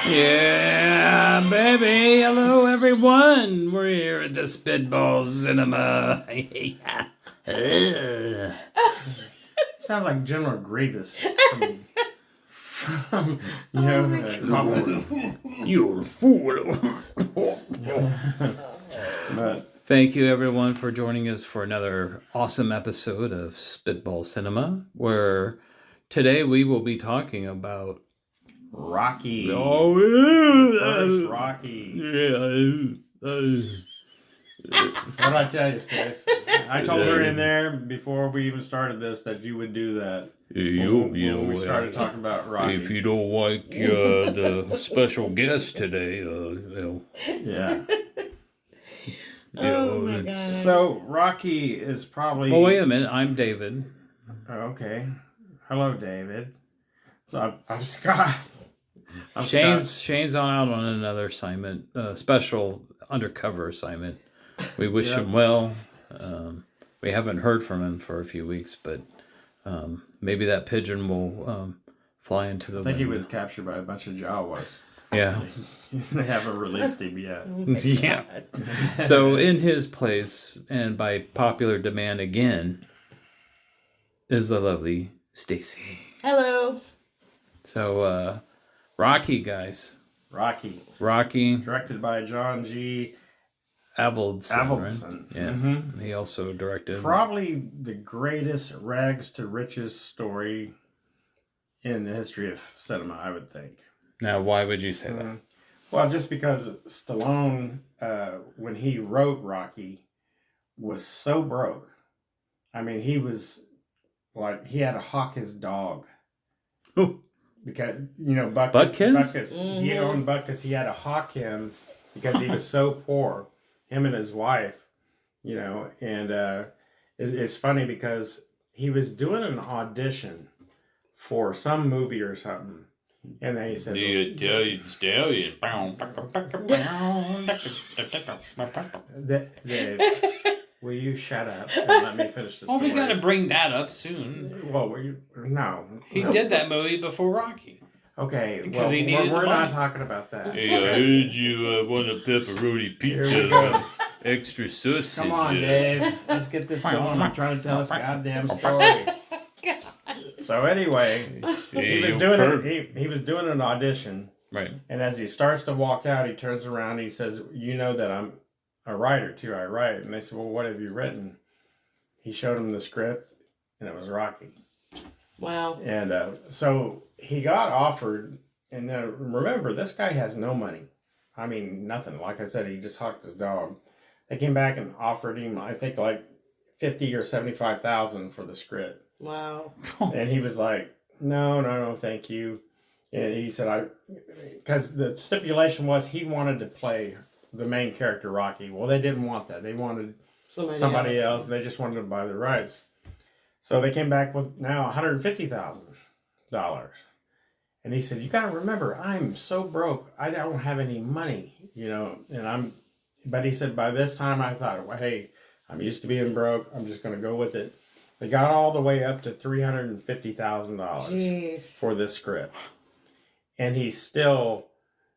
Yeah, baby. Hello, everyone. We're here at the Spitball Cinema. Sounds like General Grievous from You fool. but Thank you, everyone, for joining us for another awesome episode of Spitball Cinema, where today we will be talking about Rocky. First Rocky. Yeah. What did I tell you, Stace? I told her in there before we even started this that you would do that. When we started talking about Rocky. If you don't like the special guest today, Yeah. Oh my God. So Rocky is probably. Oh, wait a minute. I'm David. Okay. Hello, David. So I'm Scott. Shane's out on another assignment, special undercover assignment. We wish him well. We haven't heard from him for a few weeks, but maybe that pigeon will fly into the I think he wind. was captured by a bunch of Jawas. Yeah. They haven't released him yet. Yeah. So in his place, and by popular demand again, is the lovely Stacy. Hello. So Rocky, guys. Rocky. Directed by John G. Avildsen. Right? Yeah. Mm-hmm. He also directed Probably the greatest rags to riches story in the history of cinema, I would think. Now, why would you say that? Well, just because Stallone, when he wrote Rocky, was so broke. I mean, he was like, he had to hawk his dog. Oh. Because, Butkus. Butkus? He owned Butkus. He had to hawk him because he was so poor. Him and his wife, and it's funny because he was doing an audition for some movie or something. And then he said, The Italian Stallion. Dave, will you shut up and let me finish this Oh, we story? got to bring that up soon. Well, no. He did that movie before Rocky. Okay, Because well, he needed we're the not money. talking about that. Hey, I heard you want a pepperoni Here we pizza go. with extra sausage. Come on, Dave. Let's get this going. I'm trying to tell this goddamn story. So anyway, he was doing an audition, Right. and as he starts to walk out, he turns around and he says, "You know that I'm a writer too. I write." And they said, "Well, what have you written?" He showed him the script, and it was Rocky. Wow. And so he got offered, and remember, this guy has no money. I mean, nothing. Like I said, he just hawked his dog. They came back and offered him, I think, like $50,000 or $75,000 for the script. Wow. And he was like, no, thank you. And he said, because the stipulation was he wanted to play the main character, Rocky. Well, they didn't want that. They wanted somebody else. They just wanted to buy the rights. So they came back with now $150,000. And he said, you got to remember, I'm so broke. I don't have any money, but he said, by this time I thought, well, hey, I'm used to being broke. I'm just going to go with it. They got all the way up to $350,000 for this script. And he still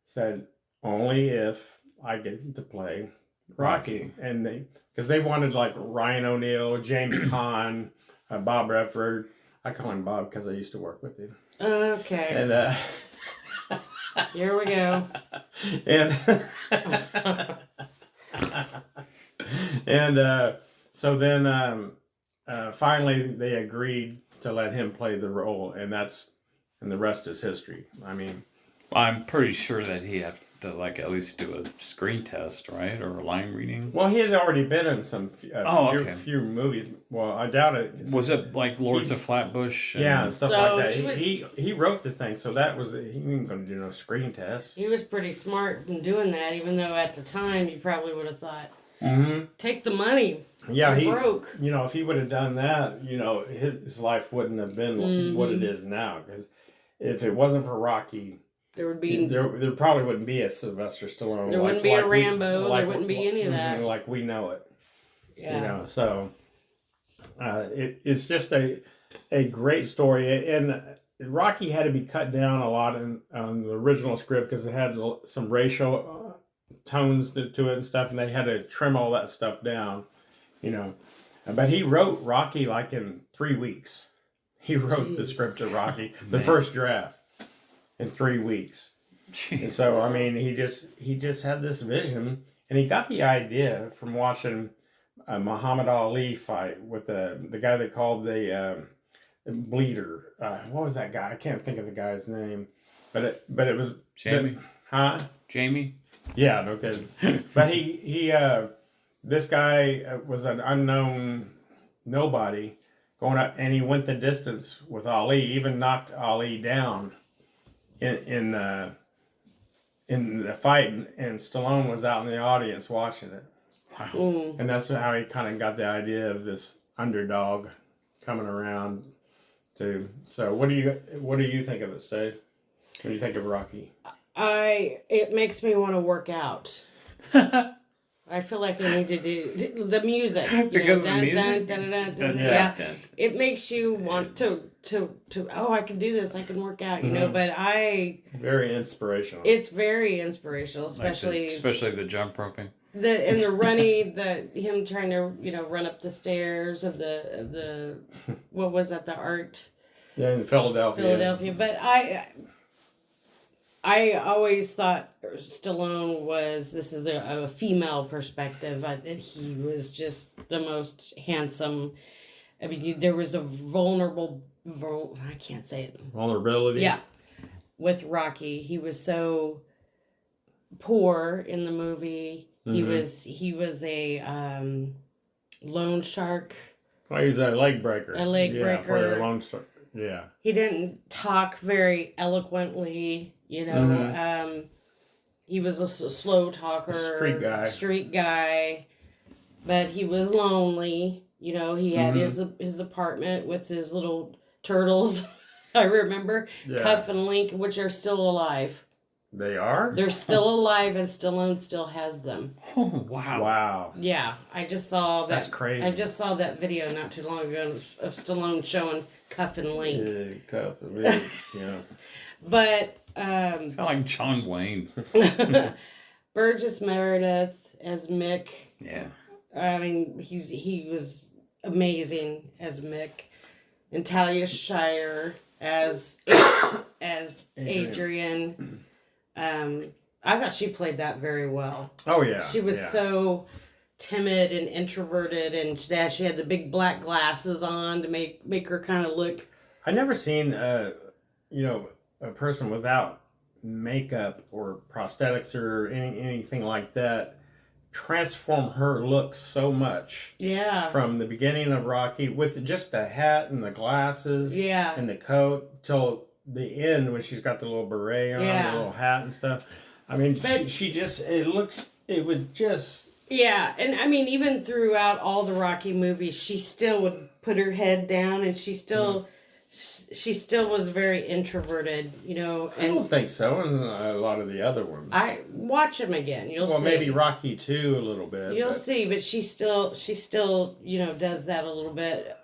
said, only if I get to play Rocky. And because they wanted like Ryan O'Neal, James Caan, Bob Redford. I call him Bob because I used to work with him. Okay. And here we go. And so then finally they agreed to let him play the role, and the rest is history. I mean, I'm pretty sure that he had to at least do a screen test, right, or a line reading. well, he had already been in some few movies. Well, I doubt it. Was it like Lords of Flatbush? Yeah, and stuff So like that. He wrote the thing, so that was he wasn't going to do no screen test. He was pretty smart in doing that, even though at the time you probably would have thought, take the money. Yeah, he broke. If he would have done that, his life wouldn't have been what it is now. Because if it wasn't for Rocky, there would be there probably wouldn't be a Sylvester Stallone. There wouldn't be a Rambo. There wouldn't be any of that. Like we know it. Yeah. So it's just a great story, and Rocky had to be cut down a lot on the original script because it had some racial tones to it and stuff, and they had to trim all that stuff down, you know. But he wrote Rocky like in 3 weeks. He wrote the script of Rocky, the first draft, in 3 weeks. Jeez. And so, I mean, he just had this vision, and he got the idea from watching Muhammad Ali fight with the guy they called the Bleeder. What was that guy? I can't think of the guy's name, but it was Jamie. Jamie. Yeah, no kidding. But he this guy was an unknown nobody going up, and he went the distance with Ali. Even knocked Ali down in the fight, and Stallone was out in the audience watching it. Wow. And that's how he kind of got the idea of this underdog coming around. So what do you think of it, Steve? What do you think of Rocky? It makes me want to work out. I feel like I need to do the music. Because of the music? Yeah. It makes you want to I can do this, I can work out, you know, but very inspirational. It's very inspirational, especially the jump roping. The running, him trying to, run up the stairs of the what was that, the art? Yeah, in Philadelphia. But I always thought Stallone this is a female perspective, that he was just the most handsome. I mean, there was a I can't say it. Vulnerability? Yeah. With Rocky. He was so poor in the movie. Mm-hmm. He was a loan shark. Well, he's a leg breaker. A leg breaker. For a loan shark. Yeah. He didn't talk very eloquently, Mm-hmm. He was a slow talker. Street guy. But he was lonely. He had his apartment with his little turtles. I remember. Yeah. Cuff and Link, which are still alive. They are? They're still alive, and Stallone still has them. Oh, wow. Wow. Yeah, I just saw that. That's crazy. I just saw that video not too long ago of Stallone showing Cuff and Link. Yeah, Cuff and Link, yeah. But, it's kind of like John Wayne. Burgess Meredith as Mick. Yeah. I mean, he was amazing as Mick. And Talia Shire as Adrian. I thought she played that very well. Oh yeah. She was so timid and introverted, and she had the big black glasses on to make her kind of look. I never seen a person without makeup or prosthetics or anything like that transform her look so much. Yeah. From the beginning of Rocky with just the hat and the glasses. Yeah. And the coat till the end when she's got the little beret on, the little hat and stuff. I mean, it was just. Yeah, and I mean, even throughout all the Rocky movies, she still would put her head down, and she still was very introverted, And I don't think so in a lot of the other ones. I watch them again. You'll see. Well, maybe Rocky 2 a little bit. You'll see, but she still does that a little bit.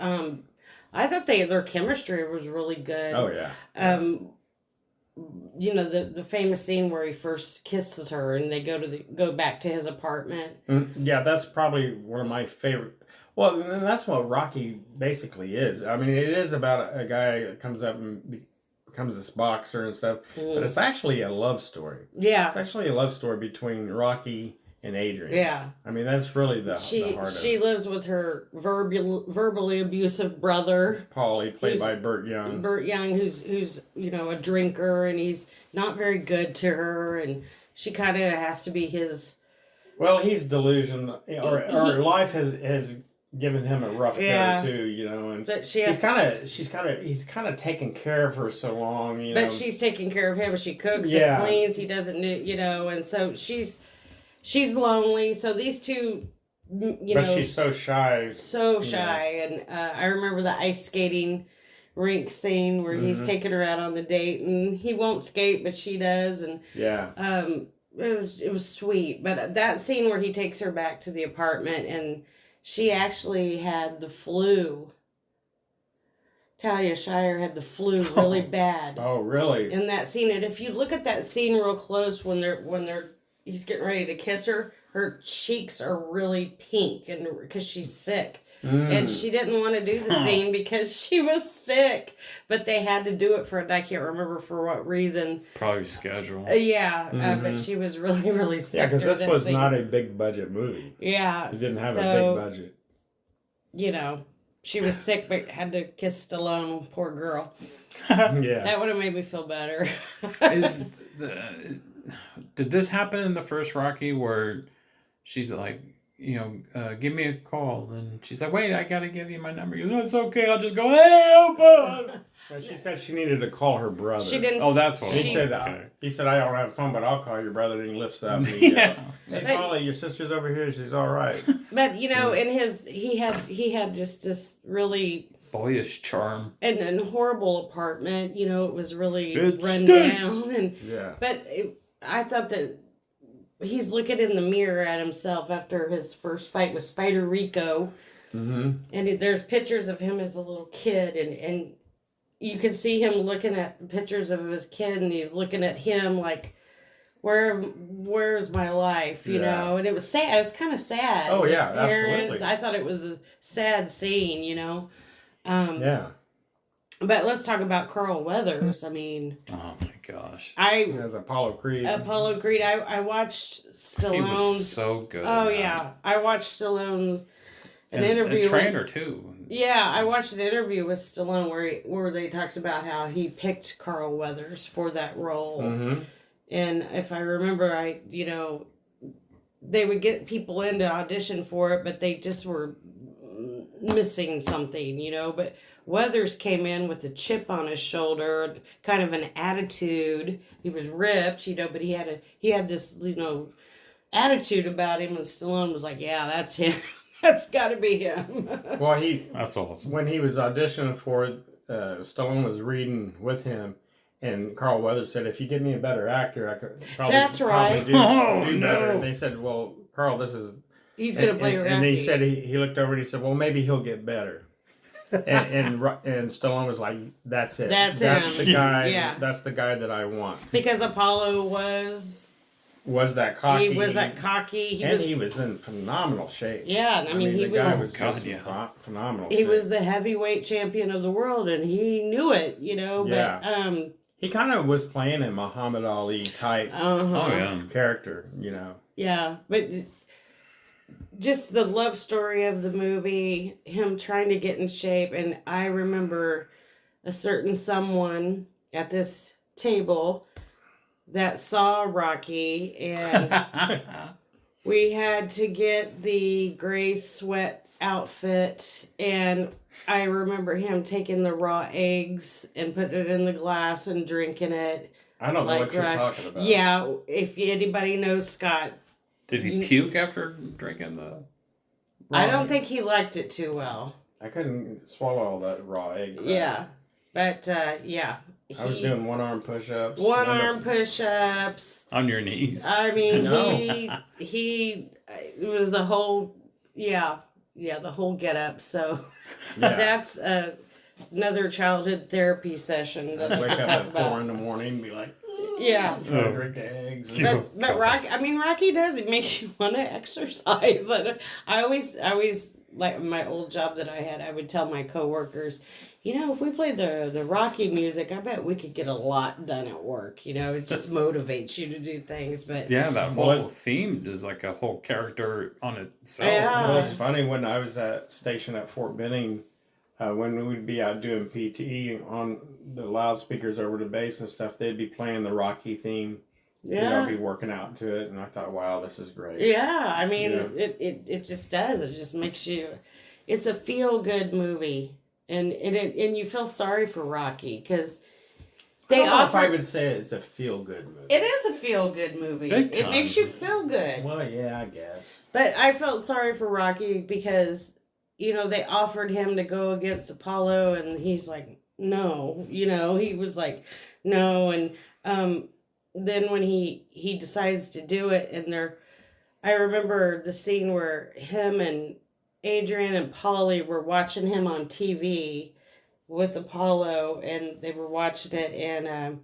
I thought their chemistry was really good. Oh yeah. The famous scene where he first kisses her and they go back to his apartment. Yeah, that's probably one of my favorite. Well, and that's what Rocky basically is. I mean, it is about a guy that comes up and becomes this boxer and stuff, but it's actually a love story. Yeah. It's actually a love story between Rocky and Adrian. Yeah. I mean, that's really the heart of it. She lives with her verbally abusive brother. Paulie, played by Burt Young. Burt Young, who's a drinker, and he's not very good to her, and she kind of has to be his. Well, he's delusional, or life has given him a rough go too, and but he's kind of taken care of her so long, But she's taking care of him. She cooks and cleans. He doesn't, and so she's lonely. So these two, but she's so shy. And I remember the ice skating rink scene where he's taking her out on the date, and he won't skate, but she does, and it was sweet. But that scene where he takes her back to the apartment and she actually had the flu. Talia Shire had the flu really bad. Oh, really? In that scene, and if you look at that scene real close, when he's getting ready to kiss her, her cheeks are really pink, and because she's sick. And she didn't want to do the scene because she was sick, but they had to do it for, I can't remember for what reason. Probably schedule. But she was really, really sick. Yeah, because this was not a big budget movie. Yeah. It didn't have a big budget. You know, she was sick, but had to kiss Stallone. Poor girl. Yeah. That would have made me feel better. Did this happen in the first Rocky where she's like, give me a call, and she's like, wait, I gotta give you my number. It's okay, I'll just go, hey, open. She said she needed to call her brother. She didn't. Oh, that's what He said, I don't have phone, but I'll call your brother. And he lifts up and he yells, hey, Polly, your sister's over here. She's all right. But, in he had just this really boyish charm. And horrible apartment. It was really it run stinks. down. But I thought that he's looking in the mirror at himself after his first fight with Spider Rico. Mm-hmm. And there's pictures of him as a little kid, and you can see him looking at the pictures of his kid, and he's looking at him like, where's my life, you know? And it was sad. It was kind of sad. Oh, yeah, absolutely. I thought it was a sad scene, Yeah. But let's talk about Carl Weathers. I mean... Oh, my gosh. As Apollo Creed. I watched Stallone. He was so good. Oh, yeah. I watched Stallone... An interview. A trainer, too. Yeah, I watched an interview with Stallone where they talked about how he picked Carl Weathers for that role. Mm-hmm. And if I remember, they would get people in to audition for it, but they just were missing something, But Weathers came in with a chip on his shoulder, kind of an attitude. He was ripped, but he had this, attitude about him, and Stallone was like, yeah, that's him. That's got to be him. Well, that's awesome. When he was auditioning for it, Stallone was reading with him, and Carl Weathers said, if you give me a better actor, I could probably do better. And they said, well, Carl, he's going to play Rocky. And he said, he looked over and he said, well, maybe he'll get better. and Stallone was like, that's it. That's him. The guy. Yeah. That's the guy that I want. Because Apollo was that cocky. He was that cocky. He was in phenomenal shape. Yeah, I mean, the guy was phenomenal. He was the heavyweight champion of the world, and he knew it, Yeah. But he kind of was playing a Muhammad Ali type character, Yeah, but just the love story of the movie, him trying to get in shape, and I remember a certain someone at this table that saw Rocky, and we had to get the gray sweat outfit, and I remember him taking the raw eggs and putting it in the glass and drinking it. I don't know what you're talking about. Yeah, if anybody knows Scott. Did he puke after drinking the raw I don't think he liked it too well. I couldn't swallow all that raw egg crap. Yeah, but yeah. I was doing one-arm push-ups. One-arm push-ups. On your knees. I mean, he it was the whole, the whole get-up. So that's another childhood therapy session that wake we up talk at about. 4 a.m. and be like, yeah. trying to drink eggs. But Rocky does. It makes you want to exercise. I always, like my old job that I had, I would tell my coworkers, if we played the Rocky music, I bet we could get a lot done at work. It just motivates you to do things. But yeah, that whole theme is like a whole character on itself. Yeah. Well, it's funny when I was stationed at Fort Benning, when we'd be out doing PT on the loudspeakers over the base and stuff, they'd be playing the Rocky theme. Yeah. I'd be working out to it, and I thought, wow, this is great. Yeah, I mean, it just does. It just makes you. It's a feel good movie. And you feel sorry for Rocky because I don't know if I would say it's a feel-good movie. It is a feel-good movie. It makes you feel good. Well, yeah, I guess. But I felt sorry for Rocky because, they offered him to go against Apollo, and he's like, no. He was like, no. And then when he decides to do it, and I remember the scene where him and Adrian and Polly were watching him on TV, with Apollo, and they were watching it, and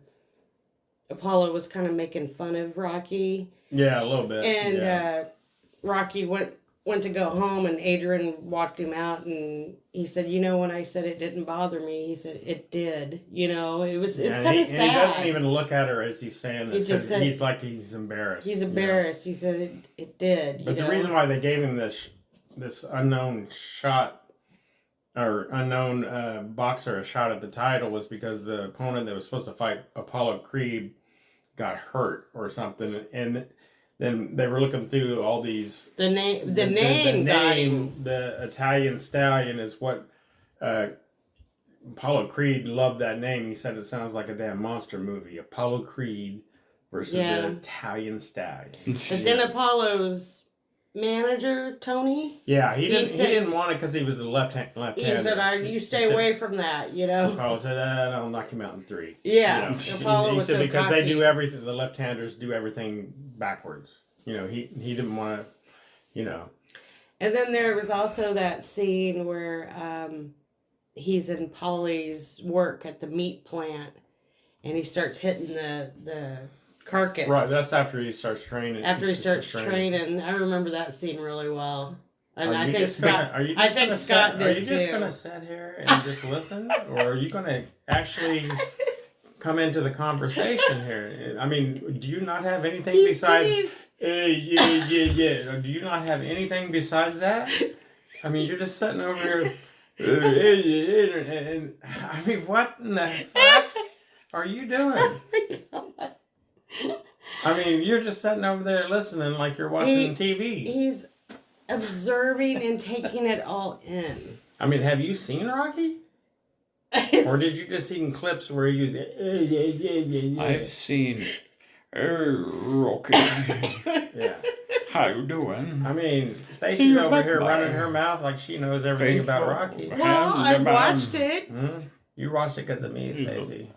Apollo was kind of making fun of Rocky. Yeah, a little bit. And Rocky went to go home, and Adrian walked him out, and he said, when I said it didn't bother me, he said it did. It's kind of sad. And he doesn't even look at her as he's saying this. He's like he's embarrassed. He's embarrassed. He said it did. But the reason why they gave him this unknown shot or unknown boxer a shot at the title was because the opponent that was supposed to fight Apollo Creed got hurt or something, and then they were looking through all these. The name got him. The Italian Stallion is what Apollo Creed loved that name. He said it sounds like a damn monster movie. Apollo Creed versus the Italian Stallion. But then Apollo's manager, Tony. Yeah, he didn't want it because he was a left-hander. He said, "You stay away from that," Apollo said, "I'll knock him out in 3." Yeah, Apollo was so because cocky. They do everything. The left-handers do everything backwards. He didn't want to, And then there was also that scene where he's in Polly's work at the meat plant, and he starts hitting the carcass. Right, that's after he starts training. After he starts training. I remember that scene really well. And I think Scott did too. Are you just going to sit here and just listen? Or are you going to actually come into the conversation here? I mean, do you not have anything besides... Yeah. Do you not have anything besides that? I mean, you're just sitting over here... and I mean, what in the fuck are you doing? I mean, you're just sitting over there listening like you're watching TV. He's observing and taking it all in. I mean, have you seen Rocky? Or did you just see clips where he was... I've seen Rocky. Yeah. How you doing? I mean, Stacy's over here running her mouth like she knows everything about Rocky. Well, I've watched it. You watched it because of me, Stacy.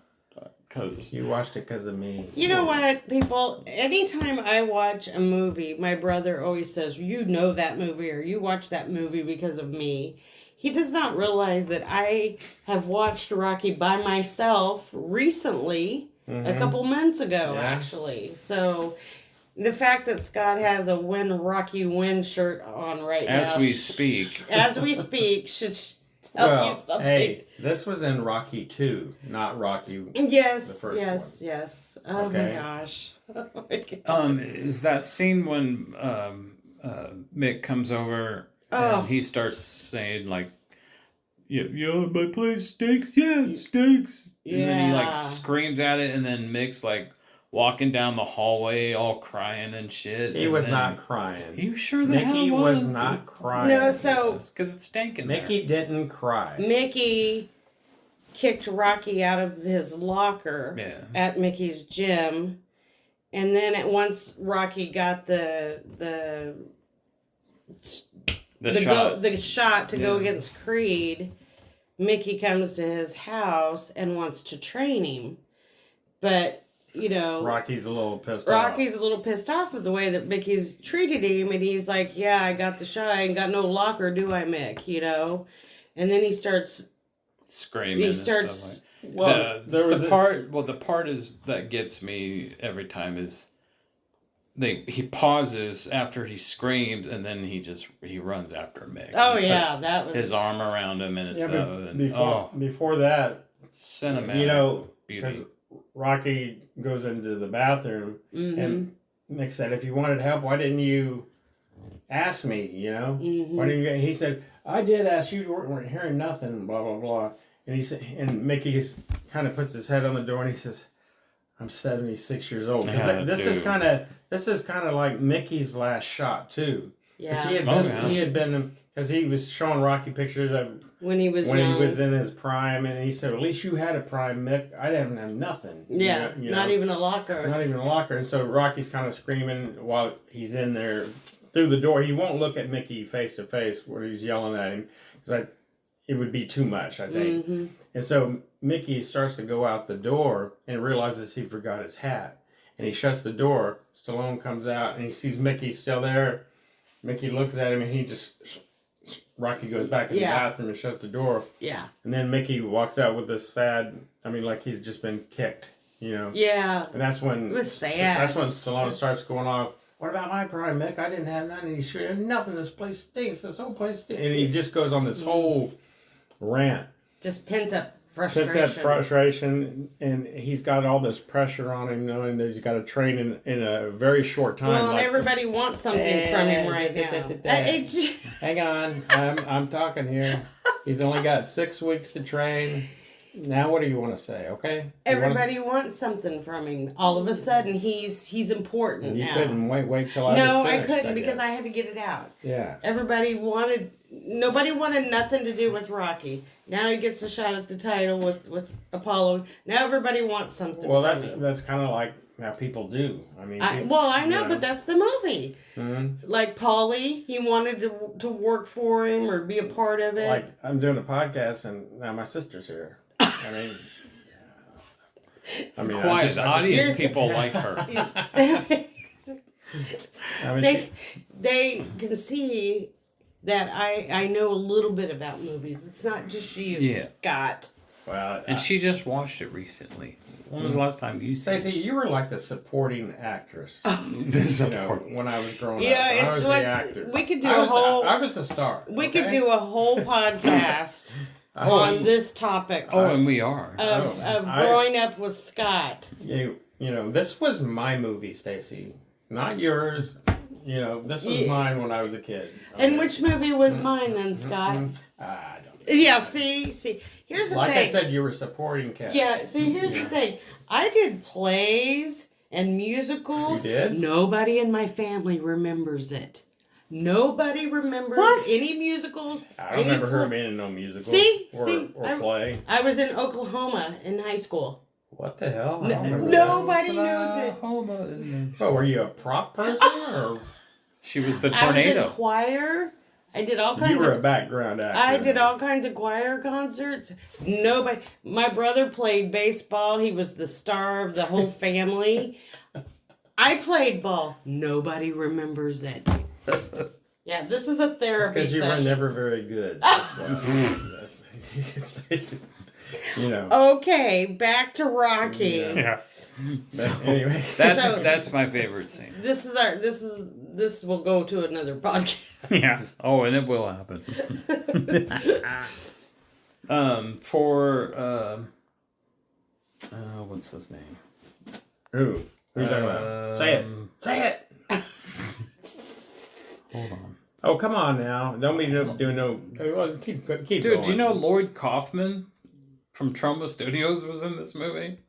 You watched it because of me. You know what, people? Anytime I watch a movie, my brother always says, "You know that movie," or "You watch that movie because of me." He does not realize that I have watched Rocky by myself recently, a couple months ago, actually. So the fact that Scott has a "When Rocky Wins" shirt on right now, as we speak, should tell you something. Hey, this was in Rocky 2, not Rocky. Yes, the first one. Yes. Oh my gosh. Is that scene when Mick comes over and he starts saying like, "Yeah, my place stinks. Yeah, it stinks." And then he like screams at it, and then Mick's like walking down the hallway all crying and shit. He was not crying. You sure the Mickey hell was not crying. No, so because it's stinking. Mickey didn't cry. Mickey kicked Rocky out of his locker at Mickey's gym, and then once Rocky got the shot to go against Creed, Mickey comes to his house and wants to train him, but Rocky's a little pissed off with the way that Mickey's treated him, and he's like, "Yeah, I got the shot. I ain't got no locker, do I, Mick?" And then he starts screaming. He starts. The part is that gets me every time is he pauses after he screams, and then he runs after Mick. Oh yeah, that was his arm around him and stuff. And before that, cinematic because beauty. Rocky goes into the bathroom and Mick said, "If you wanted help, why didn't you ask me? Why didn't you?" He said, "I did ask you. You weren't hearing nothing. Blah blah blah." And he said, and Mickey kind of puts his head on the door and he says, "I'm 76 years old." This is kind of like Mickey's last shot too. Yeah. He had been because he was showing Rocky pictures of when he was in his prime, and he said, "At least you had a prime, Mick. I didn't have nothing." Yeah, not even a locker. Not even a locker. And so Rocky's kind of screaming while he's in there through the door. He won't look at Mickey face to face where he's yelling at him because it would be too much, I think. And so Mickey starts to go out the door and realizes he forgot his hat. And he shuts the door. Stallone comes out and he sees Mickey still there. Mickey looks at him and he just Rocky goes back in the bathroom and shuts the door. Yeah. And then Mickey walks out with this sad, like he's just been kicked, Yeah. And that's when it was sad. That's when Stallone starts going on. What about my pride, Mick? I didn't have nothing. He's sure nothing. This place stinks. This whole place stinks. And he just goes on this whole rant. Just pent up frustration. And he's got all this pressure on him, knowing that he's got to train in a very short time. Well, and everybody wants something from him right now. Hang on, I'm talking here. He's only got 6 weeks to train. Now, what do you want to say? Okay. Everybody wants something from him. All of a sudden, he's important. You now. couldn't wait till I was No, finished, I couldn't because I had to get it out. Yeah. Nobody wanted nothing to do with Rocky. Now he gets a shot at the title with Apollo. Now everybody wants something. Well, that's kind of like how people do. I mean, I know, but that's the movie. Mm-hmm. Like Paulie, he wanted to work for him or be a part of it. Like I'm doing a podcast and now my sister's here. Quiet audience people like her. They can see that I know a little bit about movies. It's not just you, Scott. Well, and she just watched it recently. When was the last time you saw it? Stacey, you were like the supporting actress. When I was growing up. Yeah, I was the actor. We could do I was the star. We could do a whole podcast on this topic. And we are. Of growing up with Scott. This was my movie, Stacey. Not yours. This was mine when I was a kid. Okay. And which movie was mine then, Scott? I don't know. Yeah, see. Here's the thing. Like I said, you were supporting cast. Yeah, see, here's the thing. I did plays and musicals. You did? Nobody in my family remembers it. Nobody remembers any musicals. I don't remember her being in no musical. Or play. I was in Oklahoma in high school. What the hell? Nobody knows it. Oh, were you a prop person or? She was the tornado. I was in choir. I did all kinds. You were a background actor. I did all kinds of choir concerts. Nobody. My brother played baseball. He was the star of the whole family. I played ball. Nobody remembers it. Yeah, this is a therapy because you session. were never very good. Okay, back to Rocky. Yeah. Anyway, that's my favorite scene. This will go to another podcast. Yeah. Oh, and it will happen. What's his name? Who are you talking about? Say it. Hold on. Oh, come on now! Don't be doing no. Keep Dude, going. do you know Lloyd Kaufman from Troma Studios was in this movie?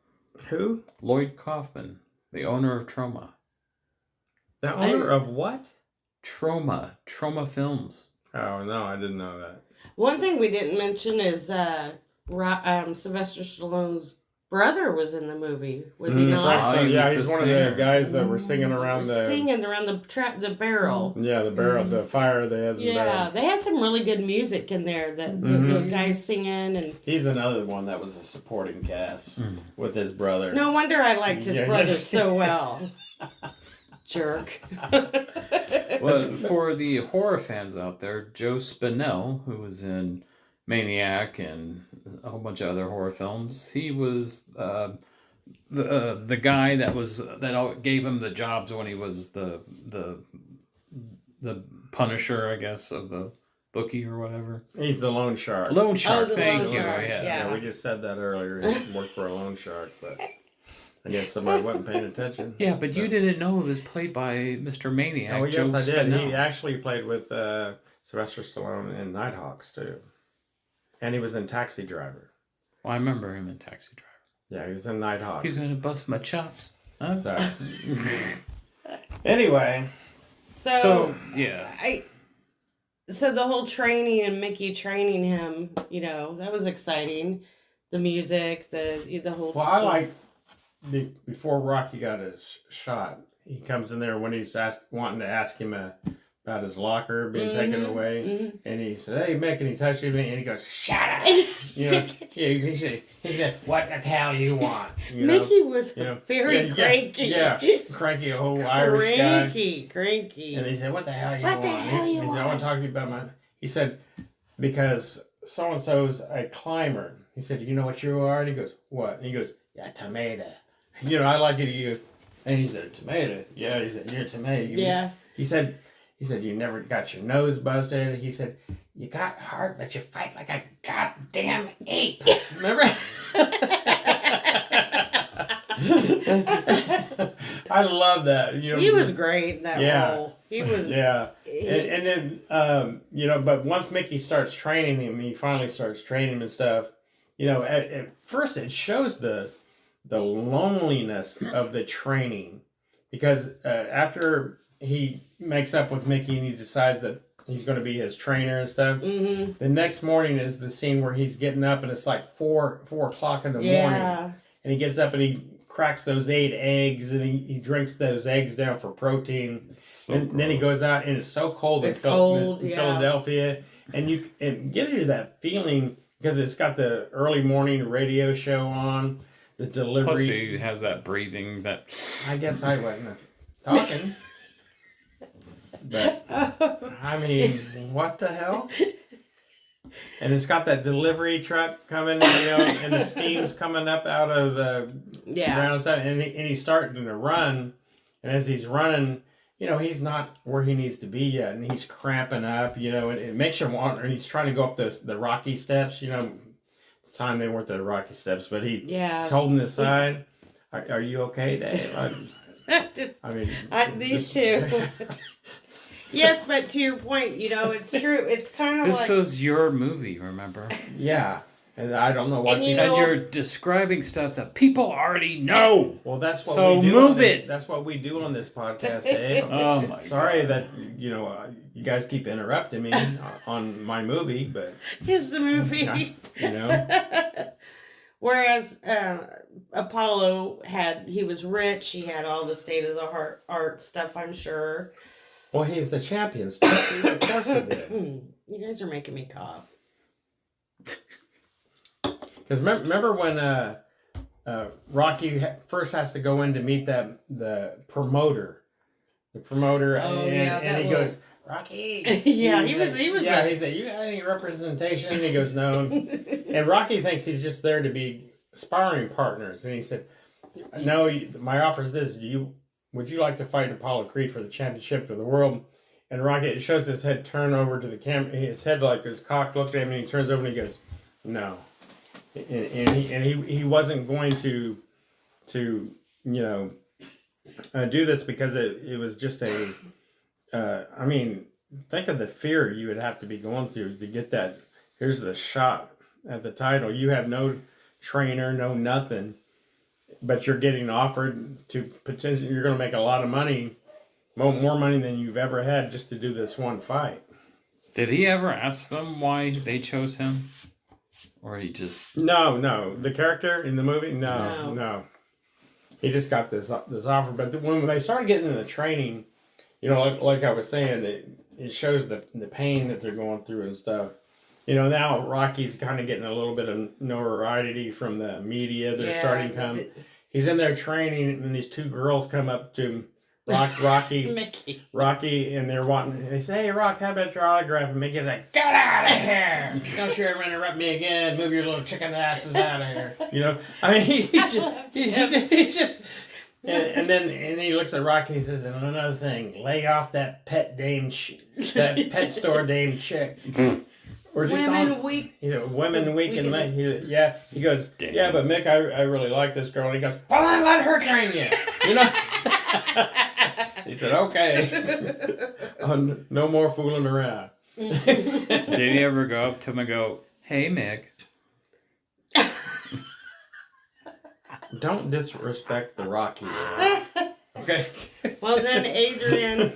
Who? Lloyd Kaufman, the owner of Troma. The owner of what? Troma Films. Oh no, I didn't know that. One thing we didn't mention is Sylvester Stallone's brother was in the movie. Was he not? He's one of the guys that were singing around the barrel. Yeah, the barrel, the fire they had. Yeah, they had some really good music in there. Those guys singing and. He's another one that was a supporting cast with his brother. No wonder I liked his brother so well. Jerk. Well, for the horror fans out there, Joe Spinell, who was in Maniac and a whole bunch of other horror films, he was the guy that gave him the jobs when he was the Punisher, I guess, of the bookie or whatever. He's the loan shark. Loan shark. Thank you. Shark. Yeah, we just said that earlier. He worked for a loan shark, but I guess somebody wasn't paying attention. Yeah, but you didn't know it was played by Mr. Maniac. Oh, yes, Joe I did. Spinell. He actually played with Sylvester Stallone in Nighthawks, too. And he was in Taxi Driver. Well, I remember him in Taxi Driver. Yeah, he was in Nighthawks. He's going to bust my chops. Huh? So, anyway. So yeah. So the whole training and Mickey training him, that was exciting. The music, the whole... Well, I like... Before Rocky got his shot, he comes in there when he's wanting to ask him about his locker being taken away, and he said, "Hey, Mick," and he touched him, and he goes, "Shut up!" He said, "What the hell you want?" Mickey was very cranky. Yeah, cranky, a whole Irish guy. Cranky. And he said, "What the hell you want?" He said, "I want to talk to you about my." He said, because so and so's a climber. He said, you know what you are? And he goes, what? And he goes, yeah, tomato. You know, I like it. You. And he said, tomato. Yeah, he said, you're a tomato. Yeah. He said, you never got your nose busted. He said, you got heart, but you fight like a goddamn ape. Remember? I love that. You know, he was great in that role. He was. Yeah. And then, you know, but once Mickey starts training him, he finally starts training him and stuff. You know, at first it shows the loneliness of the training, because after he makes up with Mickey and he decides that he's going to be his trainer and stuff. Mm-hmm. The next morning is the scene where he's getting up and it's like 4 o'clock in the morning, and he gets up and he cracks those 8 eggs and he drinks those eggs down for protein. And then he goes out and it's so cold. It's cold, in Philadelphia, and it gives you that feeling because it's got the early morning radio show on. The delivery. Plus, he has that breathing. That I guess I wasn't talking. But I mean, what the hell? And it's got that delivery truck coming, you know, and the steam's coming up out of the ground stuff, and he's starting to run. And as he's running, you know, he's not where he needs to be yet, and he's cramping up, you know, and it makes him want. And he's trying to go up the rocky steps, you know. The time they weren't the rocky steps, but he's holding this side. Are you okay, Dave? I mean, these two. Yes, but to your point, you know, it's true. It's kind of like... This was your movie, remember? Yeah. And I don't know what... And you're describing stuff that people already know. Well, that's what so we do. Move it. That's what we do on this podcast, Dave. Oh, my Sorry God. that, you know, you guys keep interrupting me on my movie, but... It's the movie. You know? Whereas Apollo he was rich. He had all the state-of-the-art stuff, I'm sure. Well, he's the champion. Of course he did. You guys are making me cough. Because remember when Rocky first has to go in to meet the promoter. The promoter, and he goes, Rocky. Yeah, he was. Yeah, he said, you got any representation? And he goes, no. And Rocky thinks he's just there to be sparring partners. And he said, no, my offer is this. Would you like to fight Apollo Creed for the championship of the world? And Rocky, it shows his head turn over to the camera. His head like his cock looked at him, and he turns over and he goes, no. And he wasn't going to you know do this because it was just I mean, think of the fear you would have to be going through to get that. Here's the shot at the title. You have no trainer, no nothing, but you're getting offered to potentially, you're going to make a lot of money, more money than you've ever had just to do this one fight. Did he ever ask them why they chose him? Or he just... No. The character in the movie? No. He just got this offer. But when they started getting into the training, you know, like I was saying, it shows the pain that they're going through and stuff. You know, now Rocky's kind of getting a little bit of notoriety from the media. They're starting to come. He's in there training, and these 2 girls come up to him, Rocky, Mickey. Rocky, and they say, hey, Rock, how about your autograph? And Mickey's like, get out of here! Don't you ever interrupt me again. Move your little chicken asses out of here. You know, I mean, he's just and then he looks at Rocky and he says, and another thing, lay off that pet store dame chick. Women weak. You know, women weak and he goes, damn. Yeah, but Mick, I really like this girl. And he goes, well, then let her train you. You know? He said, okay. No more fooling around. Did he ever go up to him and go, hey, Mick? Don't disrespect the Rocky. Okay. Well, then Adrian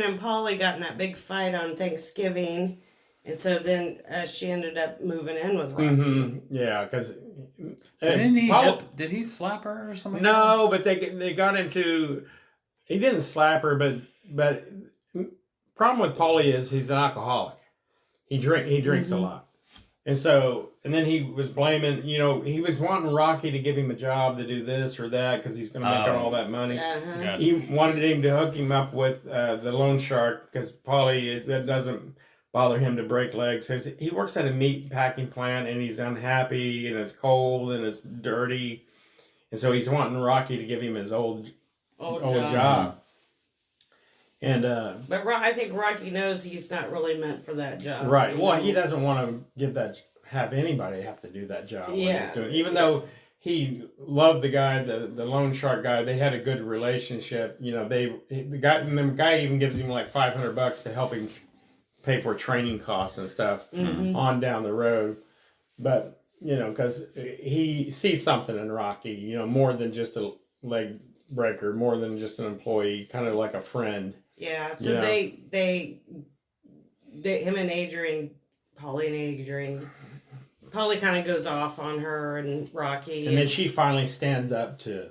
and Polly got in that big fight on Thanksgiving. And so then she ended up moving in with Rocky. Mm-hmm. Yeah, because did he slap her or something? No, but they got into. He didn't slap her, but problem with Paulie is he's an alcoholic. He drinks a lot, and then he was blaming. You know, he was wanting Rocky to give him a job to do this or that because he's going to make all that money. Uh-huh. Gotcha. He wanted him to hook him up with the loan shark because Paulie bother him to break legs. He works at a meat packing plant and he's unhappy and it's cold and it's dirty. And so he's wanting Rocky to give him his old job. And but I think Rocky knows he's not really meant for that job. Right. Well, he doesn't want to have anybody have to do that job. Yeah. He's doing, even though he loved the guy, the loan shark guy. They had a good relationship. You know, the guy even gives him like $500 to help him pay for training costs and stuff on down the road. But you know, because he sees something in Rocky. You know, more than just a leg breaker, more than just an employee, kind of like a friend. Yeah. So they him and Adrian, Polly kind of goes off on her and Rocky. And then she finally stands up to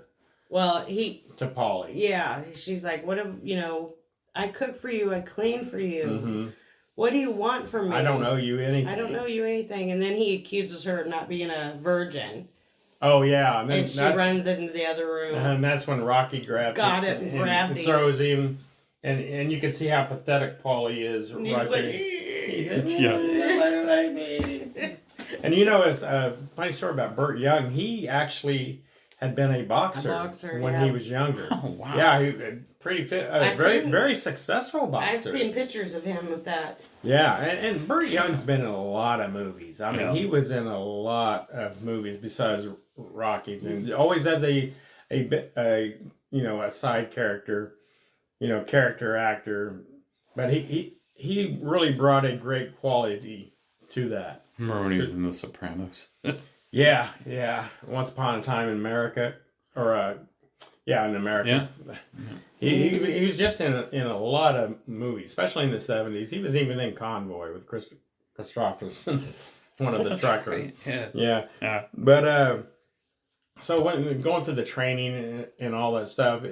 Polly. Yeah. She's like, what if, you know, I cook for you, I clean for you. Mm-hmm. What do you want from me? I don't owe you anything. I don't owe you anything. And then he accuses her of not being a virgin. Oh, yeah. And, then she runs into the other room. And that's when Rocky grabbed him. Throws him. And you can see how pathetic Polly is right there. And you know, it's a funny story about Burt Young. He actually had been a boxer when he was younger. Oh, wow. Yeah, he pretty fit, very successful boxer. I've seen pictures of him with that. Yeah, and Burt Young's been in a lot of movies. I mean, he was in a lot of movies besides Rocky. And always as a side character, character actor. But he really brought a great quality to that. Remember when he was in The Sopranos? Yeah. Once Upon a Time in America, in America. Yeah. He was just in a lot of movies, especially in the 70s. He was even in Convoy with Chris Christopherson, one of the truckers. Right. Yeah. But so when going through the training and all that stuff,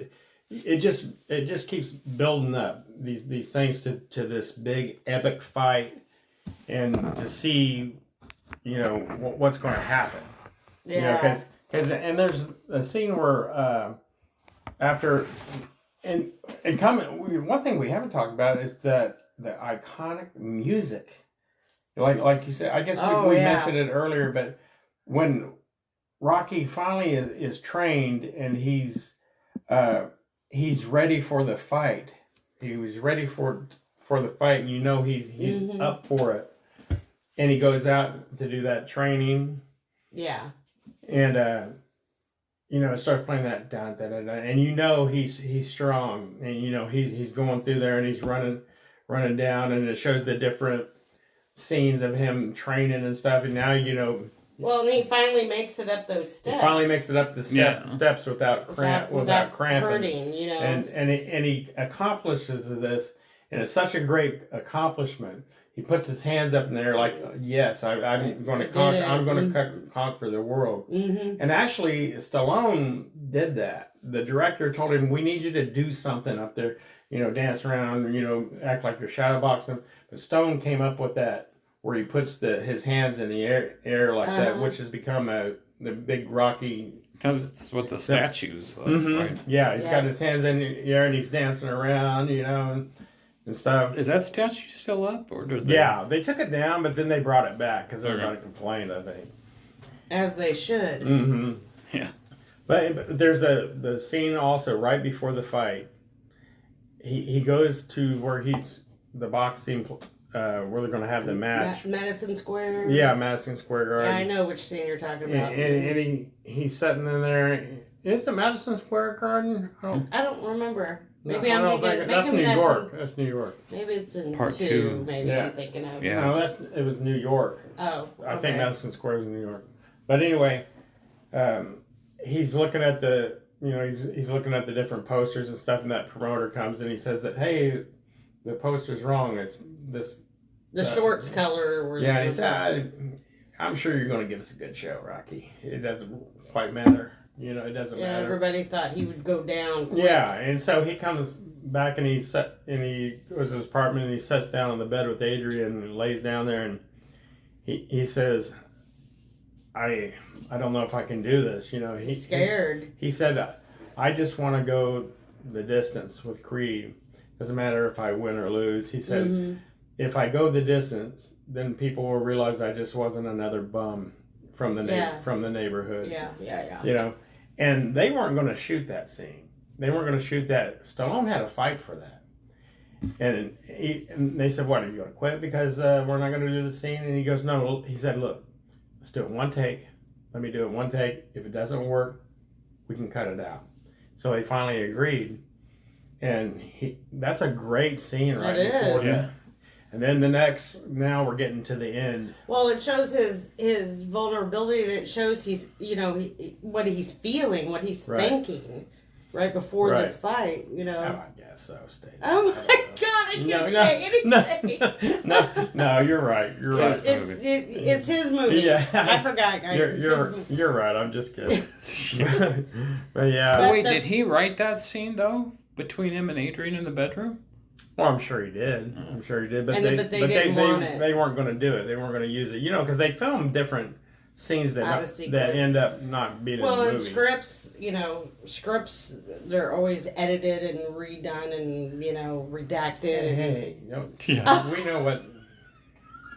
it just keeps building up these things to this big epic fight. And to see, what's going to happen. Yeah. Because there's a scene where after one thing we haven't talked about is that the iconic music. Like you said, I guess we mentioned it earlier, but when Rocky finally is trained and he's ready for the fight, he was ready for the fight, and he's up for it. And he goes out to do that training. Yeah. And it starts playing that da da da da, and he's strong, and he's going through there and he's running down, and it shows the different scenes of him training and stuff, and now Well, and he finally makes it up those steps. He finally makes it up the steps without cramping. Hurting, And he accomplishes this, and it's such a great accomplishment. He puts his hands up in the air like, yes, I'm going to conquer the world. Mm-hmm. And actually, Stallone did that. The director told him, we need you to do something up there, dance around, act like you're shadow boxing. But Stone came up with that, where he puts his hands in the air like that, which has become the big Rocky. Because it's what the statues like, right? Yeah, he's got his hands in the air and he's dancing around, and stuff. Is that statue still up, or did they? Yeah, they took it down, but then they brought it back because everybody complained, I think. As they should. Mm-hmm. Yeah. But there's the scene also right before the fight. He goes to where the boxing where they're going to have the match. Madison Square. Yeah, Madison Square Garden. Yeah, I know which scene you're talking about. And he's sitting in there. Is it Madison Square Garden? I don't remember. Maybe I'm thinking that's New York. That's New York. Maybe it's in Part 2. Maybe I'm thinking of. Yeah. No, it was New York. Oh, okay. I think Madison Square is in New York. But anyway, he's looking at he's looking at the different posters and stuff, and that promoter comes and he says that, hey, the poster's wrong. It's this. The shorts color. And he said, I'm sure you're going to give us a good show, Rocky. It doesn't quite matter. It doesn't matter. Everybody thought he would go down quick. Yeah, and so he comes back and he goes to his apartment and he sits down on the bed with Adrian and lays down there, and he says, I don't know if I can do this. He's scared. He said, I just want to go the distance with Creed. Doesn't matter if I win or lose. He said, if I go the distance, then people will realize I just wasn't another bum from the from the neighborhood. Yeah. You know, and they weren't going to shoot that scene. They weren't going to shoot that. Stallone had a fight for that. And they said, "What, are you going to quit because we're not going to do the scene?" And he goes, "No." He said, "Look, let's do it one take. Let me do it one take. If it doesn't work, we can cut it out." So they finally agreed. And that's a great scene right before that. And then now we're getting to the end. Well, it shows his vulnerability. And it shows he's, what he's feeling, what he's thinking right before this fight, Oh, I guess so, Stacey. Oh my God, I can't say anything. No, you're right. You're right. It's his movie. Yeah. I forgot, guys. You're right. I'm just kidding. But yeah. Wait, did he write that scene, though? Between him and Adrian in the bedroom? Well, I'm sure he did. But they didn't want it. They weren't going to do it. They weren't going to use it. Because they filmed different scenes that end up not being in the movie. Well, and scripts, they're always edited and redone and, redacted. Hey, we know what...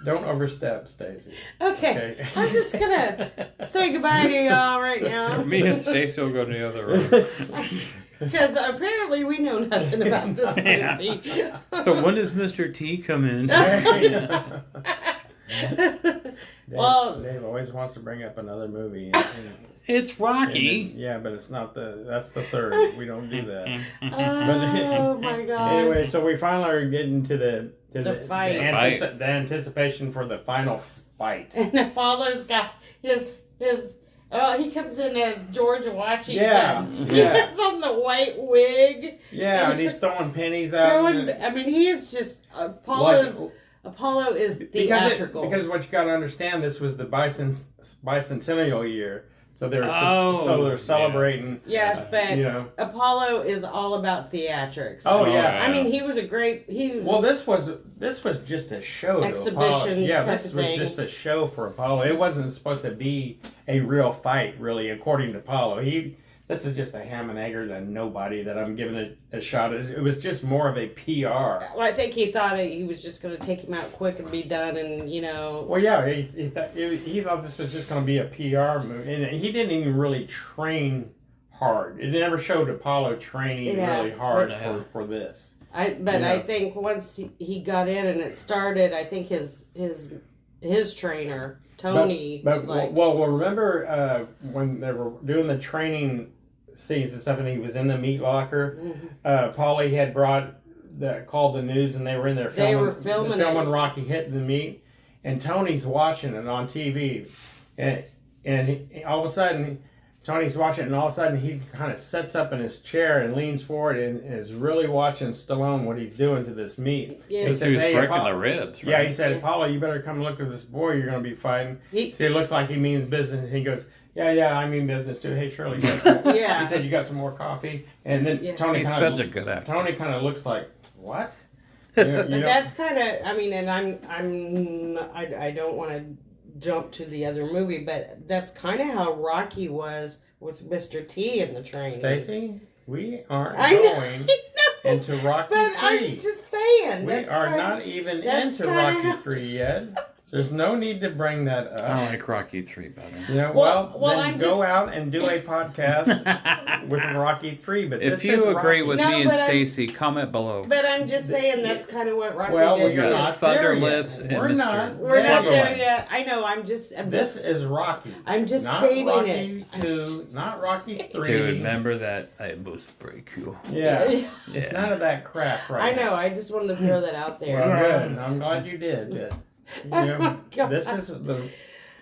Don't overstep, Stacey. Okay. I'm just going to say goodbye to y'all right now. Me and Stacey will go to the other room. Because apparently we know nothing about this movie. So when does Mr. T come in? Dave always wants to bring up another movie. It's Rocky. But it's not that's the third. We don't do that. Oh my God. Anyway, so we finally are getting to the fight. The anticipation for the final fight. And Apollo's got his he comes in as George Washington. Yeah. He has on the white wig. Yeah, and he's throwing pennies out. He is just Apollo is theatrical. Because what you got to understand, this was the bicentennial year. So they're celebrating. Yes, but Apollo is all about theatrics. Oh yeah. He was a great. Well, this was just a show. Exhibition. This was just a show for Apollo. It wasn't supposed to be a real fight, really, according to Apollo. This is just a ham and egger that nobody that I'm giving a shot. It was just more of a PR. Well, I think he thought he was just going to take him out quick and be done, and Well, yeah, he thought this was just going to be a PR movie, and he didn't even really train hard. It never showed Apollo training really hard for this. I think once he got in and it started, I think his trainer Tony was like. Well, remember when they were doing the training scenes and stuff, and he was in the meat locker. Paulie had called the news, and they were in there filming Rocky hitting the meat, and Tony's watching it on TV, and all of a sudden Tony's watching it, and all of a sudden he kind of sets up in his chair and leans forward and is really watching Stallone what he's doing to this meat. Yeah. He says, he was breaking the ribs. Right? Yeah, he said, "Apollo, you better come look at this boy you're going to be fighting." See, it looks like he means business. And he goes, Yeah, I mean business too. Hey, Shirley. He said, "You got some more coffee?" And then Tony. He's such a good actor. Tony kind of looks like, "What?" That's kind of. And I don't want to jump to the other movie, but that's kind of how Rocky was with Mr. T in the training. Stacey, we aren't going into Rocky 3. But I'm just saying. We are not even into Rocky 3 yet. There's no need to bring that up. I like Rocky 3 better. Then go out and do a podcast with Rocky 3. But if you agree with me and Stacey, comment below. But I'm just saying that's kind of what Rocky did. Well, you're not Thunder there Lips yet. and We're not there yet. I know. This is Rocky. I'm just not stating Rocky it. 2, not Rocky 3. Dude, remember that I must break you. Yeah. It's none of that crap right now. I know. I just wanted to throw that out there. Well, good. I'm glad you did. This is the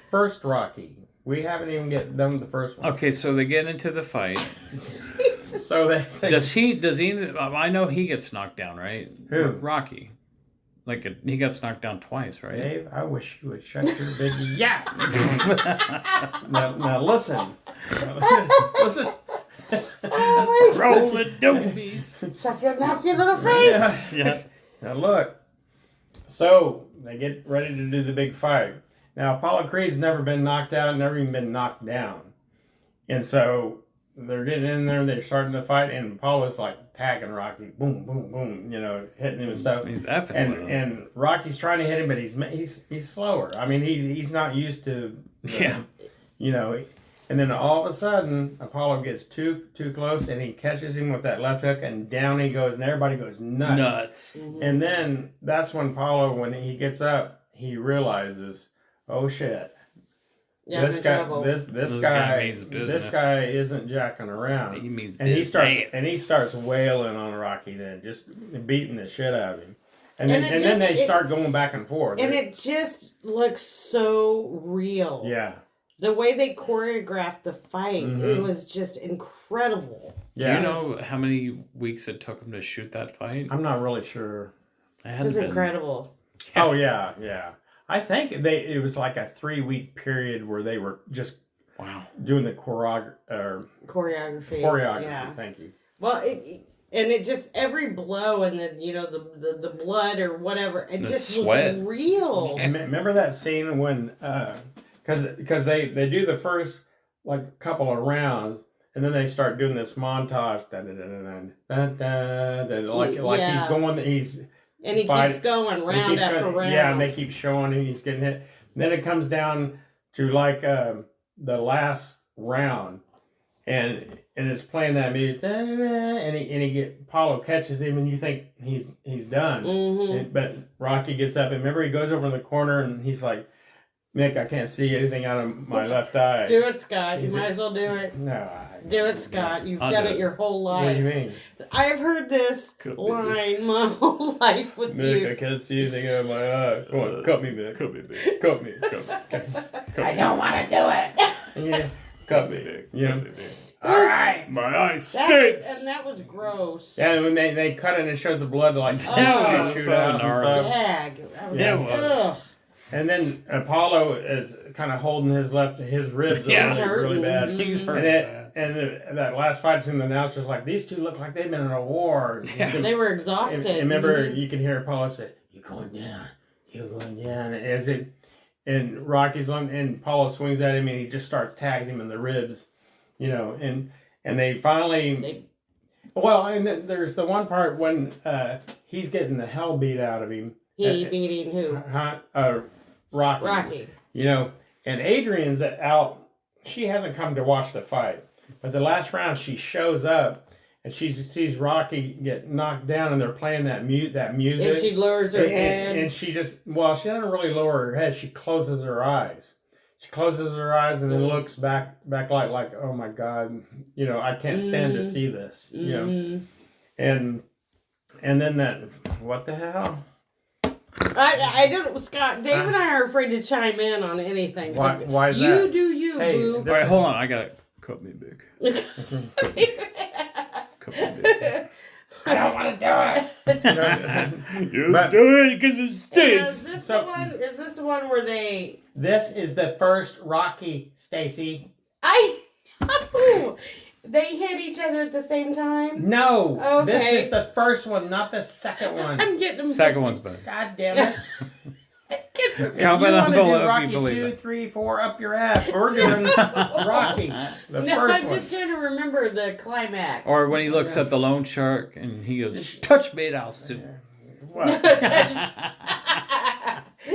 first Rocky. We haven't even done with the first one. Okay, so they get into the fight. So does he? I know he gets knocked down, right? Who? Rocky. He gets knocked down twice, right? Dave, I wish you would shut your big yap. Now listen. Listen. Roll the dopies. Shut your nasty little face. Yeah. Now look. So they get ready to do the big fight. Now Apollo Creed's never been knocked out, never even been knocked down, and so they're getting in there and they're starting to fight, and Apollo's like tagging Rocky, boom, boom, boom, hitting him and stuff. He's and Rocky's trying to hit him, but he's slower. I mean, he's not used to And then all of a sudden, Apollo gets too close, and he catches him with that left hook, and down he goes, and everybody goes nuts. Mm-hmm. And then that's when Apollo, when he gets up, he realizes, oh shit. Yeah, this guy means business. This guy isn't jacking around. He means and business. he starts wailing on Rocky then, just beating the shit out of him. And then they start going back and forth. And it just looks so real. Yeah. The way they choreographed the fight, it was just incredible. Yeah. Do you know how many weeks it took them to shoot that fight? I'm not really sure. It was incredible. Yeah. Oh, yeah. I think it was like a 3-week period where they were just doing the choreography. Yeah. Thank you. Well, it just, every blow and then, the blood or whatever, it just looked real. And remember that scene when... Because they do the first couple of rounds, and then they start doing this montage, he's and he keeps going round after round. Yeah, and they keep showing him he's getting hit. And then it comes down to the last round, and it's playing that music, and Apollo catches him, and you think he's done, but Rocky gets up, and remember he goes over in the corner, and he's like, Mick, I can't see anything out of my left eye. Do it, Scott. You might as well do it. No. Do it, Scott. You've done it your whole life. What do you mean? I've heard this line my whole life with Mick, you. I can't see anything out of my eye. Come on, cut me, Mick. Cut me, Mick. Cut me. I don't want to do it. Yeah. Cut me, Mick. Cut me, Mick. All right. My eye stinks. And that was gross. Yeah, when they cut it and it shows the blood shoot out and stuff. Ugh. And then Apollo is kind of holding his ribs really bad. He's hurt. And that last fight between the announcers, these two look like they've been in a war. Yeah. They were exhausted. And remember, you can hear Apollo say, "You're going down. You're going down." And Rocky's on, and Apollo swings at him, and he just starts tagging him in the ribs, and they finally. And there's the one part when he's getting the hell beat out of him. He beating who? Rocky. And Adrian's out. She hasn't come to watch the fight. But the last round, she shows up, and she sees Rocky get knocked down, and they're playing that music. And she lowers her head. And she she doesn't really lower her head. She closes her eyes. She closes her eyes and then looks back like, oh my God, I can't stand to see this. And then that, what the hell? I don't, Scott. Dave and I are afraid to chime in on anything. Why is that? You do you, boo. All right, hold on. I gotta cut me big. Cut me big. I don't want to do it. You do it because it stinks. Is this the one where they? This is the first Rocky, Stacy. I know. They hit each other at the same time? No. Okay. This is the first one, not the second one. I'm getting them. Second one's better. God damn it. Comment on below if you Rocky believe 2, it. 3, 4 up your ass. We're doing Rocky. The first I'm one. just trying to remember the climax. Or when he looks at the loan shark and he goes, "Touch me, I'll sue." What?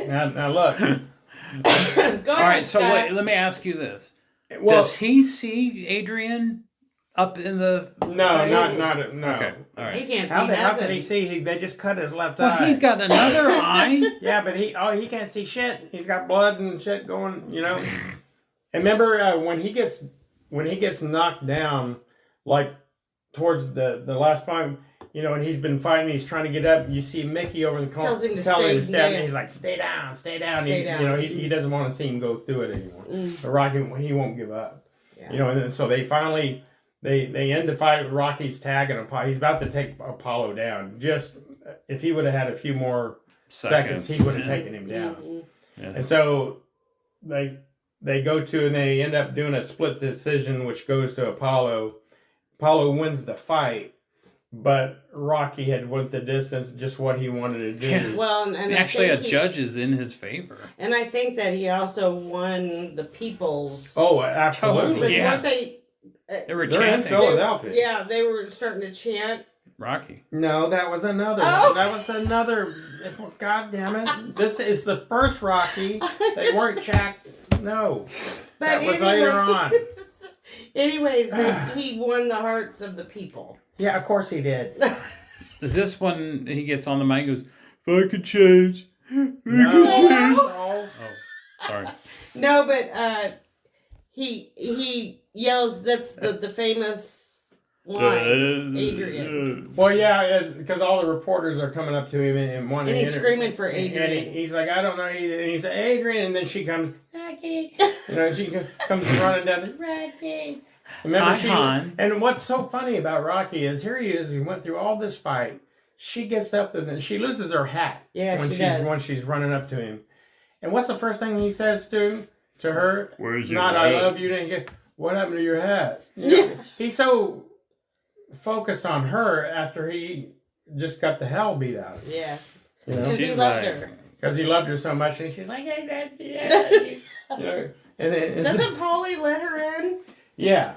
now look. Go ahead, all right, so Scott. let me ask you this: Does he see Adrian up in the? No. Okay, all right. He can't see How nothing. could he see? They just cut his left Well, eye. he got another eye. Yeah, but he can't see shit. He's got blood and shit going. And remember when he gets knocked down, towards the last point. And he's been fighting, he's trying to get up. You see Mickey over in the corner Tells him to stay stay down. down. He's like, stay down. Stay down. He doesn't want to see him go through it anymore. But Rocky, he won't give up. Yeah. And then, so they finally, they end the fight with Rocky's tagging Apollo. He's about to take Apollo down. Just, if he would have had a few more seconds he would have taken him down. Yeah. And so they go to, and they end up doing a split decision, which goes to Apollo. Apollo wins the fight. But Rocky had went the distance, just what he wanted to do. Yeah. Well, and actually, a judge is in his favor. And I think that he also won the people's. Oh, absolutely! Because weren't they? They were They're in chanting. Philadelphia. Yeah, they were starting to chant. Rocky. No, that was another. Oh. That was another. God damn it! This is the first Rocky. They weren't jacked. No, But that was later on. Anyways, he won the hearts of the people. Yeah, of course he did. Is this when he gets on the mic and goes, if I could change? No. Sorry. No, but he yells. That's the famous line. Adrian. Well, yeah, because all the reporters are coming up to him and wanting. And he's screaming for Adrian. And he's like, I don't know. And he's like, Adrian, and then she comes, Rocky. She comes running down the Rocky. Remember, Han. And what's so funny about Rocky is here he is. He went through all this fight. She gets up and then she loses her hat. Yeah, when she does. When she's running up to him. And what's the first thing he says to her? Where's your Not hat? I love you. And he goes, what happened to your hat? He's so focused on her after he just got the hell beat out of him. Yeah. Because he loved her. Because he loved her so much, and she's like, hey, and doesn't Paulie let her in? Yeah.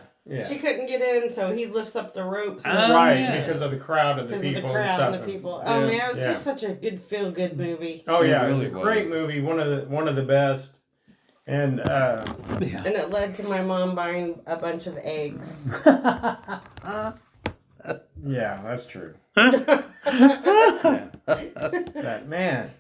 She couldn't get in, so he lifts up the ropes. Because of the crowd of the people. Because of the crowd and the people. Oh man, it was just such a good feel-good movie. Oh yeah, it was a great movie. One of the best. And and it led to my mom buying a bunch of eggs. Yeah, that's true. Man,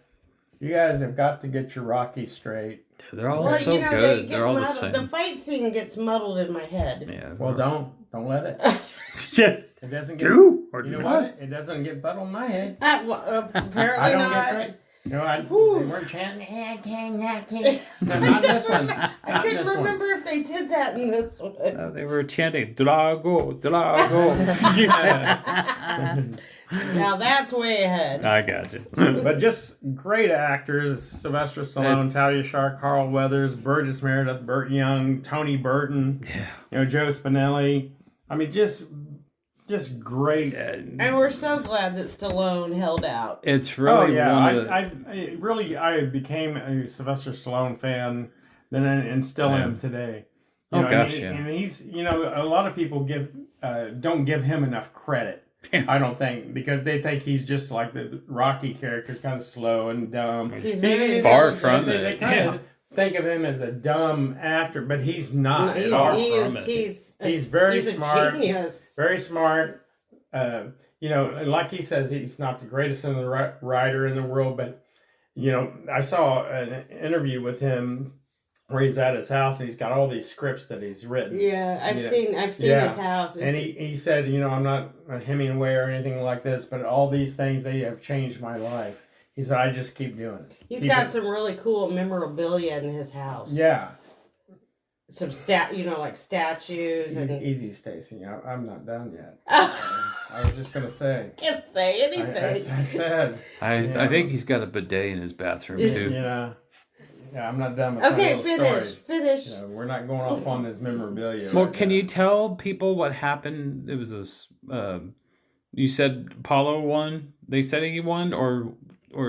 you guys have got to get your Rocky straight. They're all so good. They're all the same. The fight scene gets muddled in my head. Yeah. Well, don't let it. It doesn't get. Do or you know what? It doesn't get muddled in my head. Apparently I don't not. get straight. No, they weren't chanting. No, not this one. I couldn't remember if they did that in this one. They were chanting Drago, Drago. Now that's way ahead. I got you. But just great actors: Sylvester Stallone, Talia Shire, Carl Weathers, Burgess Meredith, Burt Young, Tony Burton. Yeah. Joe Spinelli. I mean, just great. And we're so glad that Stallone held out. It's really I became a Sylvester Stallone fan then and still am today. And he's a lot of people don't give him enough credit. I don't think, because they think he's just like the Rocky character, kind of slow and dumb. He's very far from it. They kind of think of him as a dumb actor, but he's not. He's very smart. A genius. Very smart. Like he says, he's not the greatest writer in the world, but I saw an interview with him where he's at his house and he's got all these scripts that he's written. Yeah, I've seen his house. And he said, I'm not a Hemingway or anything like this, but all these things, they have changed my life. He said, I just keep doing it. He's got some really cool memorabilia in his house. Yeah. Some like statues and easy, Stacy. I'm not done yet. I was just gonna say. Can't say anything. I said. I think he's got a bidet in his bathroom too. Yeah, I'm not done with my little story. Finish. We're not going off on this memorabilia. Well, can you tell people what happened? It was this. You said Apollo won. They said he won, or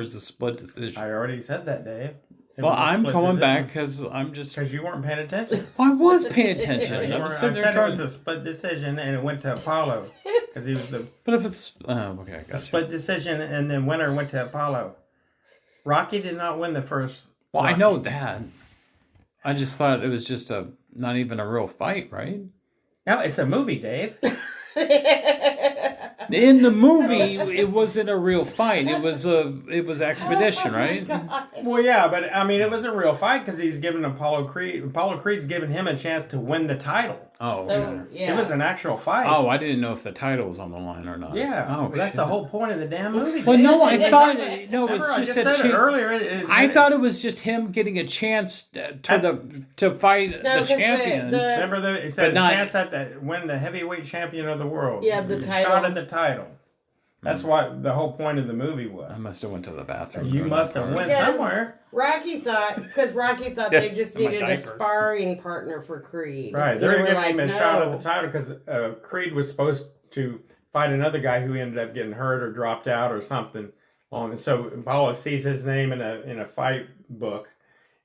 is a split decision? I already said that, Dave. Well, I'm going back because I'm just... Because you weren't paying attention. I was paying attention. I said it was a split decision, and it went to Apollo. Because he was the... But if it's... okay, I got you. Split decision, and then winner went to Apollo. Rocky did not win the first... Well, Rocky. I know that. I just thought it was just not even a real fight, right? No, it's a movie, Dave. In the movie, it wasn't a real fight. It was expedition, right? Well, yeah, but I mean, it was a real fight because he's giving Apollo Creed's giving him a chance to win the title. Oh, It was an actual fight. Oh, I didn't know if the title was on the line or not. Yeah. Oh, that's the whole point of the damn movie. Well, no, I thought it was I just just said it earlier. I thought it was just him getting a chance to fight the champion. Remember, it said a chance at win the heavyweight champion of the world. Yeah, the title. Shot at the title. That's what the whole point of the movie was. I must have went to the bathroom. You must have went somewhere. Rocky thought they just needed a sparring partner for Creed. Right, they were giving him a shot at the title because Creed was supposed to fight another guy who ended up getting hurt or dropped out or something. So Apollo sees his name in a fight book,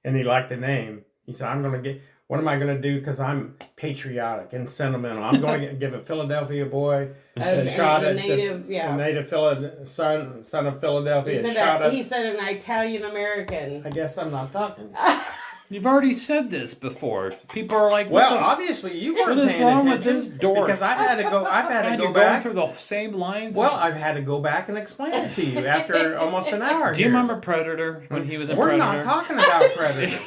and he liked the name. He said, "I'm going to get." what am I going to do? Because I'm patriotic and sentimental. I'm going to give a Philadelphia boy a shot at a native son of Philadelphia. He said an Italian American. I guess I'm not talking. You've already said this before. People are like, well, obviously you weren't paying attention. What is wrong with this dork? Because I've had to go You're back. going through the same lines. Well, I've had to go back and explain it to you after almost an hour. Do you remember Predator when he was in We're Predator? not talking about Predator.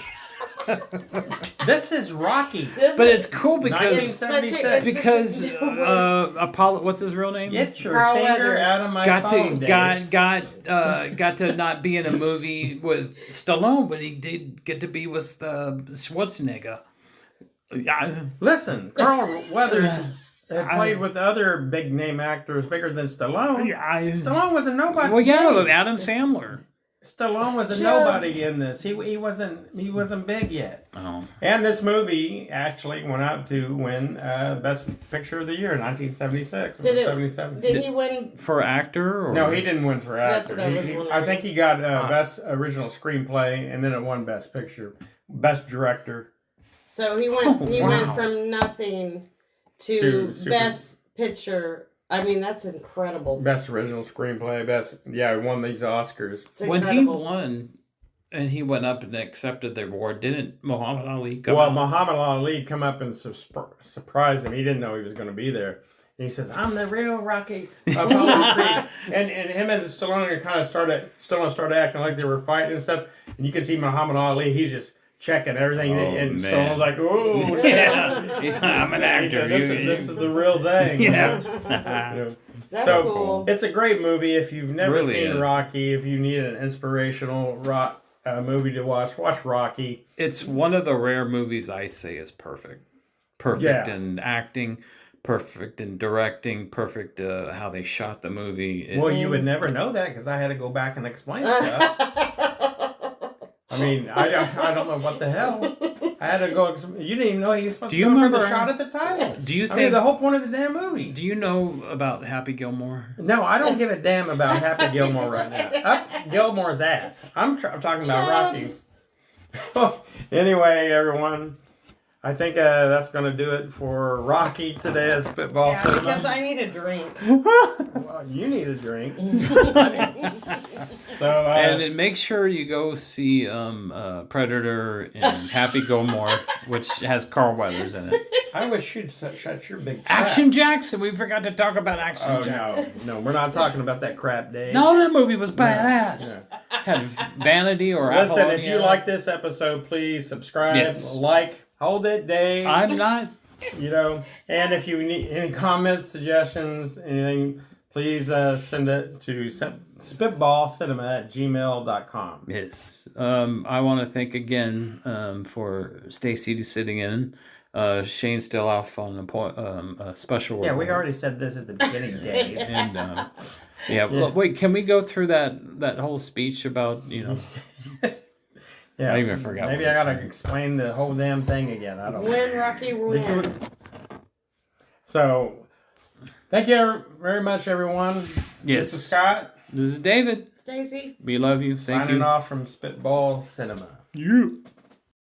This is Rocky. But it's cool because 1976. Apollo, what's his real name? Get your finger out of my phone, Dave. got to not be in a movie with Stallone, but he did get to be with Schwarzenegger. Listen, Carl Weathers had played with other big name actors bigger than Stallone. Stallone was a nobody. Well, yeah, Adam Sandler. Stallone was a nobody in this. He wasn't big yet. Oh. And this movie actually went out to win Best Picture of the Year in 1976. Did he win for actor? Or? No, he didn't win for actor. That's what I was wondering. I think he got Best Original Screenplay, and then it won Best Picture, Best Director. So he went. Went from nothing to Best Picture. I mean, that's incredible. Best Original Screenplay, won these Oscars. When he won, and he went up and accepted the award, didn't Muhammad Ali come up? Muhammad Ali come up and surprised him. He didn't know he was going to be there. And he says, "I'm the real Rocky." and him and Stallone Stallone started acting like they were fighting and stuff. And you can see Muhammad Ali, he's just checking everything, and Stallone's like, "Oh, yeah, I'm an actor. This is the real thing." Yeah, that's cool. It's a great movie. If you've never seen Rocky, if you need an inspirational movie to watch Rocky. It's one of the rare movies I say is perfect in acting, perfect in directing, perfect how they shot the movie. You would never know that because I had to go back and explain stuff. I mean, I don't know what the hell. I had to go. You didn't even know he was supposed to go for the shot at the titles. Do you think the whole point of the damn movie? Do you know about Happy Gilmore? No, I don't give a damn about Happy Gilmore right now. Up Gilmore's ass. I'm talking about Rocky. Anyway, everyone, I think that's going to do it for Rocky today at Spitball Cinema. Because I need a drink. Well, you need a drink. And make sure you go see Predator and Happy Gilmore, which has Carl Weathers in it. I wish you'd shut your big trap. Action Jackson. We forgot to talk about Action Jackson. No, we're not talking about that crap, Dave. No, that movie was badass. No. Had Vanity or Listen, Apollonia. if you like this episode, please subscribe, like, hold it, Dave. I'm not. And if you need any comments, suggestions, anything, please send it to spitballcinema@gmail.com. Yes. I want to thank again for Stacy sitting in. Shane's still off on a special. Yeah, we already said this at the beginning, Dave. And well, wait, can we go through that whole speech about Yeah, I even forgot. Maybe I gotta explain the whole damn thing again. I don't know. When Rocky won. So, thank you very much, everyone. Yes. This is Scott. This is David. Stacy. We love you. Thank you. Signing off from Spitball Cinema. You.